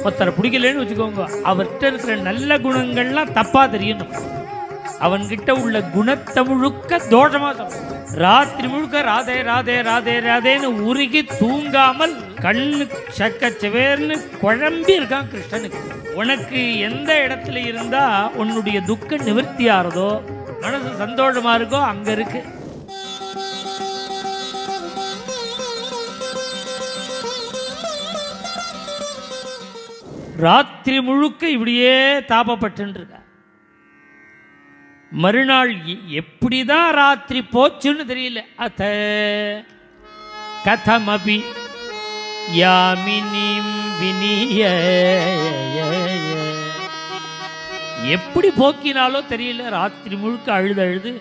ஒருத்தரை பிடிக்கலன்னு வச்சுக்கோங்க, அவர்கிட்ட இருக்கிற நல்ல குணங்கள்லாம் தப்பா தெரியணும். அவன்கிட்ட உள்ள குணத்தை முழுக்க தோஷமா சொல்லும். ராத்திரி முழுக்க ராதே ராதே ராதே ராதேன்னு உருகி தூங்காமல் கண்ணு சக்க செவேர்னு குழம்பி இருக்கான் கிருஷ்ணனுக்கு. உனக்கு எந்த இடத்துல இருந்தா உன்னுடைய துக்க நிவர்த்தி ஆறதோ, மனசு சந்தோஷமா இருக்கோ, அங்க இருக்கு. ராத்திரி முழுக்க இப்படியே தாபப்பட்டு இருக்க. மறுநாள் எப்படிதான் ராத்திரி போச்சுன்னு தெரியல. அத கதமபி யாமினிம் வினிய, எப்படி போக்கினாலோ தெரியல. ராத்திரி முழுக்க அழுது அழுது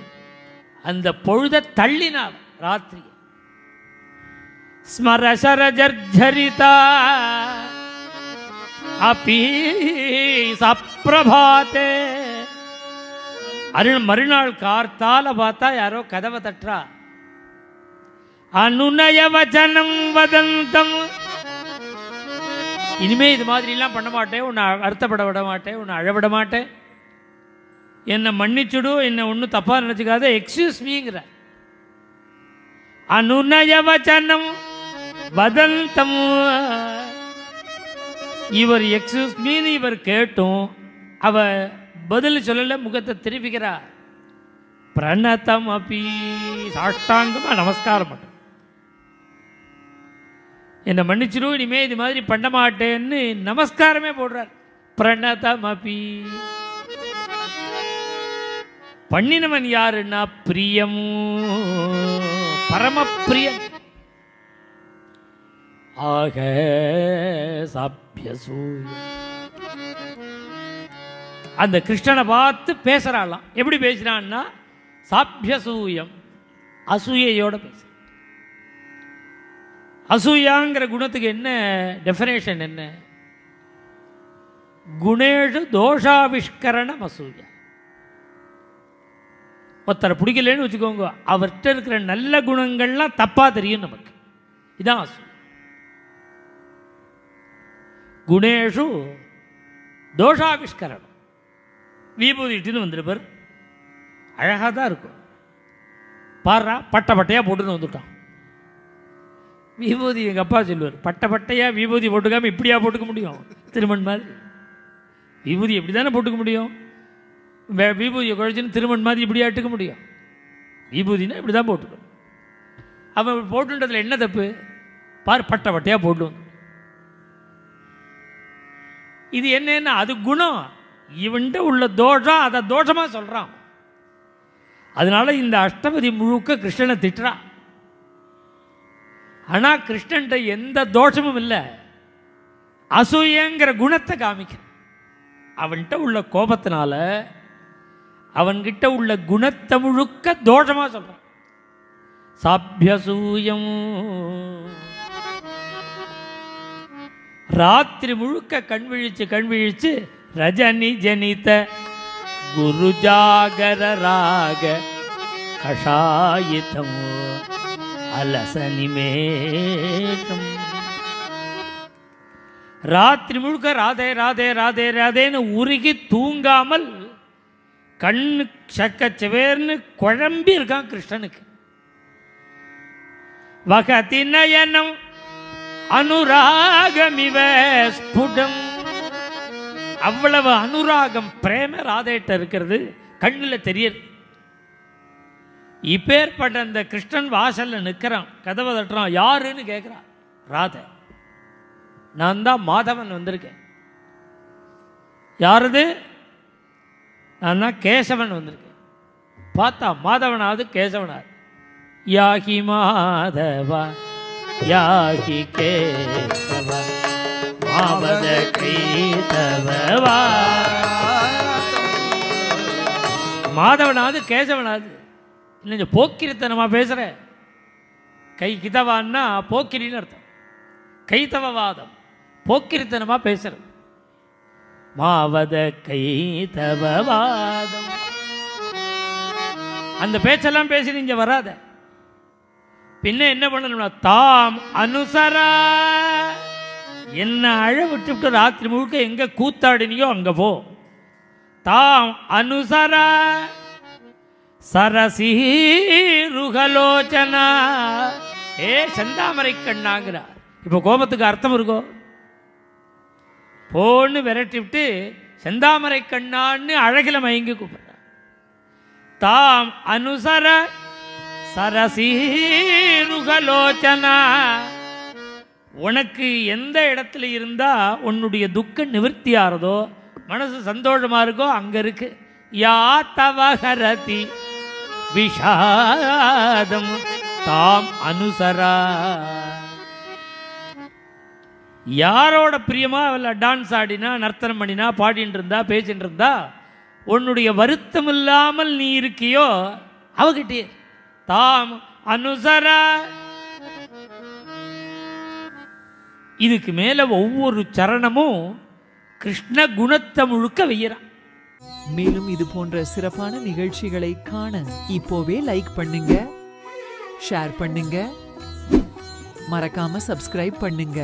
அந்த பொழுத தள்ளினார். ராத்திரி ஸ்மரசரஜர்ஜரிதா அப்பி சப்ரபாத்தே. மறுநாள் கார்த்தால பார்த்தா யாரோ கதவை தட்டுறா. அனுநய வச்சனம் வதந்தம், இனிமே இது மாதிரி எல்லாம் பண்ண மாட்டேன், உன்னை வருத்தப்பட விட மாட்டேன், உன்னை அழவிட மாட்டேன், என்னை மன்னிச்சுடு, என்னை ஒன்றும் தப்பா நினைச்சுக்காத, எக்ஸ்கியூஸ் மீங்கிற. அனுநய வச்சனம் வதந்தம். இவர் எக்ஸ்கியூஸ் மீன் இவர் கேட்டும் அவ பதில் சொல்லல, முகத்தை திருப்பிக்கிறார். பிரணதம் அப்பி, சாஷ்டாங்கமா நமஸ்காரம் பண்ண, என்னை மன்னிச்சிடும், இனிமே இது மாதிரி பண்ண மாட்டேன்னு நமஸ்காரமே போடுறார். பிரணதம் அப்பி. பண்ணினவன் யாருன்னா பிரியம், பரமப்பிரியன். ஆக சாப்யசூய, அந்த கிருஷ்ணனை பார்த்து பேசுறாளாம். எப்படி பேசுறான்னா சாப்யசூயம், அசூயையோட பேச. அசூயாங்கிற குணத்துக்கு என்ன டெஃபினேஷன் என்ன? குணேஷு தோஷாவிஷ்கரணம் அசூயா. ஒருத்தரை பிடிக்கலன்னு வச்சுக்கோங்க, அவர்கிட்ட இருக்கிற நல்ல குணங்கள்லாம் தப்பா தெரியும் நமக்கு. இதான் அசூயா. குணேஷு தோஷாவிஷ்கரணம். விபூதி இட்டுன்னு வந்துருப்பார், அழகாக தான் இருக்கும். பாடுறா பட்டை பட்டையாக போட்டுன்னு வந்துட்டான். விபூதி எங்கள் அப்பா சொல்லுவார், பட்டை பட்டையாக விபூதி போட்டுக்காமல் இப்படியா போட்டுக்க முடியும்? திருமண் மாதிரி விபூதி எப்படி தானே போட்டுக்க முடியும்? விபூதியை குழைச்சின்னு திருமண் மாதிரி இப்படியா எடுத்துக்க முடியும்? விபூதினா இப்படி தான் போட்டுக்கணும். அவன் போட்டுன்றதுல என்ன தப்பு? பார் பட்டை பட்டையாக போட்டு. இது என்னன்னா அது குணம். இவன்ட்ட உள்ள தோஷம், அதை தோஷமா சொல்றான். அதனால இந்த அஷ்டபதி முழுக்க கிருஷ்ணனை திட்டுறான். ஆனா கிருஷ்ணன்ட்ட எந்த தோஷமும் இல்லை, அசூயங்கிற குணத்தை காமிக்க. அவன்கிட்ட உள்ள கோபத்தினால அவன்கிட்ட உள்ள குணத்தை முழுக்க தோஷமா சொல்றான். சாப்யசூயம். ராத்திரி முழுக்க கண் விழிச்சு ரஜனி ஜனித குரு ஜாகர ராக கஷாயிதம் அலசனிமேஷம். ராத்திரி முழுக்க ராதே ராதே ராதே ராதேன்னு உருகி தூங்காமல் கண்ணு சக்க செவேர்னு குழம்பி இருக்கான் கிருஷ்ணனுக்கு. வகதி நயனம் அனுராகமிவ ஸ்புடம். அவ்வளவு அனுராகம் பிரேம ராதேட்ட இருக்கிறது, கண்ணில் தெரியுது. இப்பேற்பட்ட அந்த கிருஷ்ணன் வாசல்ல நிற்கிறான், கதவை தட்டுறான். யாருன்னு கேட்குறான். ராதை. நான் தான் மாதவன் வந்திருக்கேன். யாருது? நான் தான் கேசவன் வந்திருக்கேன். பார்த்தா மாதவனாவது கேசவனாது. யாகி மாதவா யாகி கேசவ மாவத கைதவா. மாதவனாவது கேசவனாது. இல்லை போக்கிரித்தனமா பேசுற. கை கிதவான்னா போக்கிரின்னு அர்த்தம். கைத்தவவாதம், போக்கிரித்தனமா பேசுற. மாவத கைதவவாதம். அந்த பேச்செல்லாம் பேசி நீங்க வராத. பின்ன என்ன பண்ணணும்னா தாம் அனுசரா என்ன அழ விட்டுவிட்டு ராத்திரி முழுக்க எங்க கூத்தாடினியோ அங்க போ. தாம் அனுசர சரசீருகலோச்சனா. ஏ செந்தாமரை கண்ணாங்கிறார். இப்போ கோபத்துக்கு அர்த்தம் இருக்கோ? போன்னு விரட்டி விட்டு செந்தாமரை கண்ணான்னு அழகில மயங்கி கூப்பிடுற. தாம் அனுசர சரசீருகலோச்சனா. உனக்கு எந்த இடத்துல இருந்தா உன்னுடைய துக்கம் நிவர்த்தி ஆறதோ, மனசு சந்தோஷமா இருக்கோ அங்க இருக்கு. யா தவஹரதி விஷாதம் தாம் அனுசரா. யாரோட பிரியமா அவள டான்ஸ் ஆடினா, நர்த்தனம் பண்ணினா, பாடிட்டு இருந்தா, பேசிட்டு இருந்தா, உன்னுடைய வருத்தம் இல்லாமல் நீ இருக்கியோ அவகிட்டே தாம் அனுசரா. இதுக்கு மேல ஒவ்வொரு சரணமும் கிருஷ்ண குணத்தை முழுக்க வெய்யறான். மேலும் இது போன்ற சிறப்பான நிகழ்ச்சிகளை காண இப்போவே லைக் பண்ணுங்க, ஷேர் பண்ணுங்க, மறக்காம சப்ஸ்கிரைப் பண்ணுங்க.